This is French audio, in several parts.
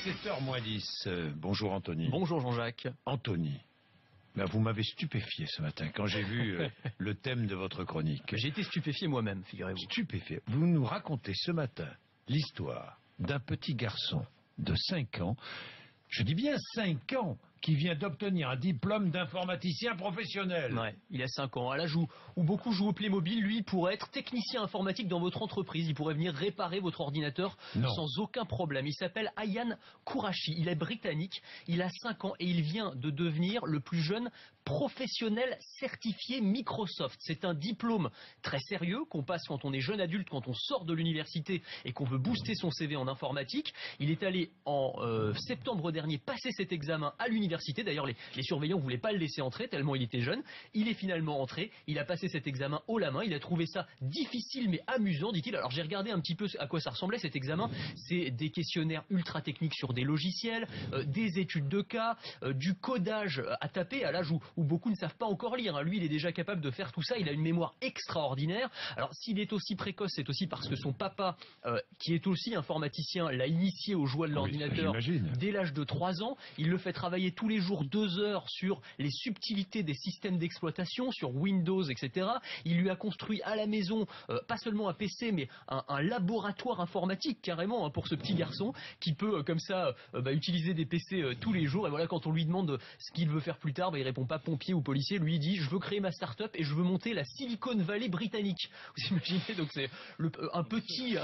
7h moins 10. Bonjour Anthony. Bonjour Jean-Jacques. Anthony, ben vous m'avez stupéfié ce matin quand j'ai vu le thème de votre chronique. J'ai été stupéfié moi-même, figurez-vous. Stupéfié. Vous nous racontez ce matin l'histoire d'un petit garçon de 5 ans, je dis bien 5 ans, qui vient d'obtenir un diplôme d'informaticien professionnel. Ouais, il a 5 ans. À l'âge où beaucoup jouent au Playmobil, lui pourrait être technicien informatique dans votre entreprise. Il pourrait venir réparer votre ordinateur sans aucun problème. Il s'appelle Ayaan Kourachi. Il est britannique. Il a 5 ans et il vient de devenir le plus jeune professionnel certifié Microsoft. C'est un diplôme très sérieux qu'on passe quand on est jeune adulte, quand on sort de l'université et qu'on veut booster son CV en informatique. Il est allé en septembre dernier passer cet examen à l'université. D'ailleurs, les surveillants ne voulaient pas le laisser entrer tellement il était jeune. Il est finalement entré. Il a passé cet examen haut la main. Il a trouvé ça difficile mais amusant, dit-il. Alors j'ai regardé un petit peu à quoi ça ressemblait cet examen. C'est des questionnaires ultra techniques sur des logiciels, des études de cas, du codage à taper à l'âge où beaucoup ne savent pas encore lire. Lui, il est déjà capable de faire tout ça. Il a une mémoire extraordinaire. Alors s'il est aussi précoce, c'est aussi parce que son papa, qui est aussi informaticien, l'a initié aux joies de l'ordinateur dès l'âge de 3 ans. Il le fait travailler tous les jours 2 heures sur les subtilités des systèmes d'exploitation, sur Windows, etc. Il lui a construit à la maison, pas seulement un PC, mais un laboratoire informatique carrément pour ce petit garçon qui peut comme ça utiliser des PC tous les jours. Et voilà, quand on lui demande ce qu'il veut faire plus tard, il répond pas pompier ou policier. Lui il dit je veux créer ma start-up et je veux monter la Silicon Valley britannique. Vous imaginez, donc c'est un petit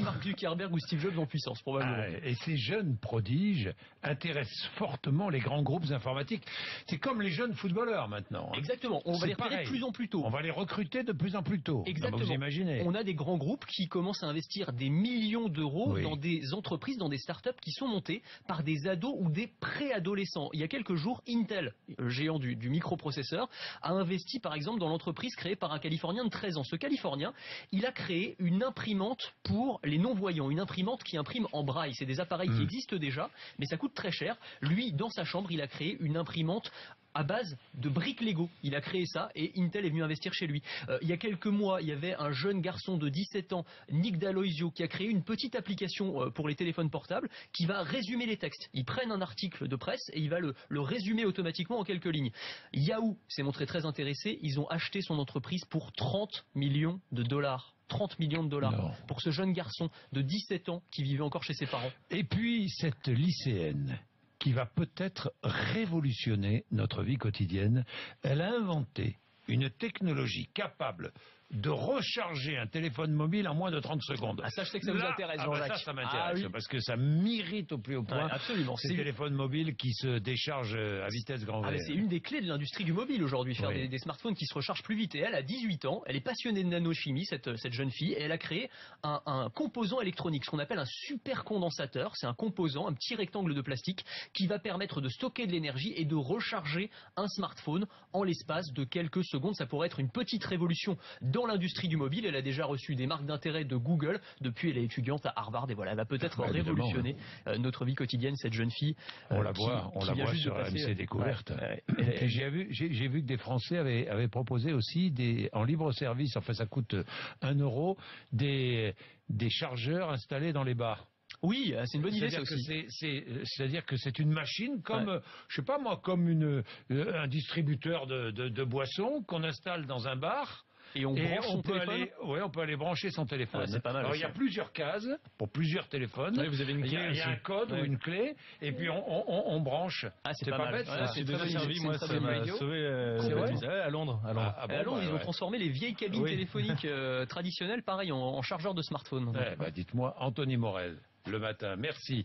Mark Zuckerberg ou Steve Jobs en puissance probablement. Et ces jeunes prodiges intéressent fortement les grands groupes informatiques. C'est comme les jeunes footballeurs maintenant. Exactement, on va les repérer de plus en plus tôt. On va les recruter de plus en plus tôt. Exactement. Vous imaginez. On a des grands groupes qui commencent à investir des millions d'euros dans des entreprises, dans des startups qui sont montées par des ados ou des préadolescents. Il y a quelques jours, Intel, géant du microprocesseur, a investi par exemple dans l'entreprise créée par un Californien de 13 ans. Ce Californien, il a créé une imprimante pour les non-voyants, une imprimante qui imprime en braille. C'est des appareils qui existent déjà, mais ça coûte très cher. Lui, dans sa chambre, il a créé une imprimante à base de briques Lego. Il a créé ça et Intel est venu investir chez lui. Il y a quelques mois, il y avait un jeune garçon de 17 ans, Nick D'Aloisio, qui a créé une petite application pour les téléphones portables qui va résumer les textes. Ils prennent un article de presse et il va le résumer automatiquement en quelques lignes. Yahoo s'est montré très intéressé. Ils ont acheté son entreprise pour 30 millions de dollars. 30 millions de dollars pour ce jeune garçon de 17 ans qui vivait encore chez ses parents. Et puis cette lycéenne qui va peut-être révolutionner notre vie quotidienne, elle a inventé une technologie capable de recharger un téléphone mobile en moins de 30 secondes. Ah ça, je sais que ça vous intéresse, Jean-Jacques. Ça m'intéresse, parce que ça m'irrite au plus haut point. Absolument. Ces téléphones mobiles qui se déchargent à vitesse grand V. C'est une des clés de l'industrie du mobile aujourd'hui, faire des smartphones qui se rechargent plus vite. Et elle a 18 ans, elle est passionnée de nanochimie, cette jeune fille, et elle a créé un composant électronique, ce qu'on appelle un supercondensateur. C'est un composant, un petit rectangle de plastique qui va permettre de stocker de l'énergie et de recharger un smartphone en l'espace de quelques secondes. Ça pourrait être une petite révolution dans l'industrie du mobile. Elle a déjà reçu des marques d'intérêt de Google. Depuis, elle est étudiante à Harvard et voilà, elle va peut-être révolutionner notre vie quotidienne, cette jeune fille. On la voit sur RMC Découverte. Et j'ai vu que des Français avaient proposé aussi en libre service, enfin ça coûte 1 euro, des chargeurs installés dans les bars. Oui, c'est une bonne idée ça aussi. C'est-à-dire que c'est une machine comme, je sais pas moi, comme un distributeur de boissons qu'on installe dans un bar. Et on branche son téléphone. On peut aller brancher son téléphone. C'est pas mal. Alors il y a plusieurs cases pour plusieurs téléphones. Vous avez une clé. Il y a un code ou une clé, et puis on branche. C'est pas bête. C'est déjà servi, moi ça m'a sauvé à Londres. À Londres, ils ont transformé les vieilles cabines téléphoniques traditionnelles, pareil, en chargeur de smartphone. Dites-moi, Anthony Morel, le matin. Merci.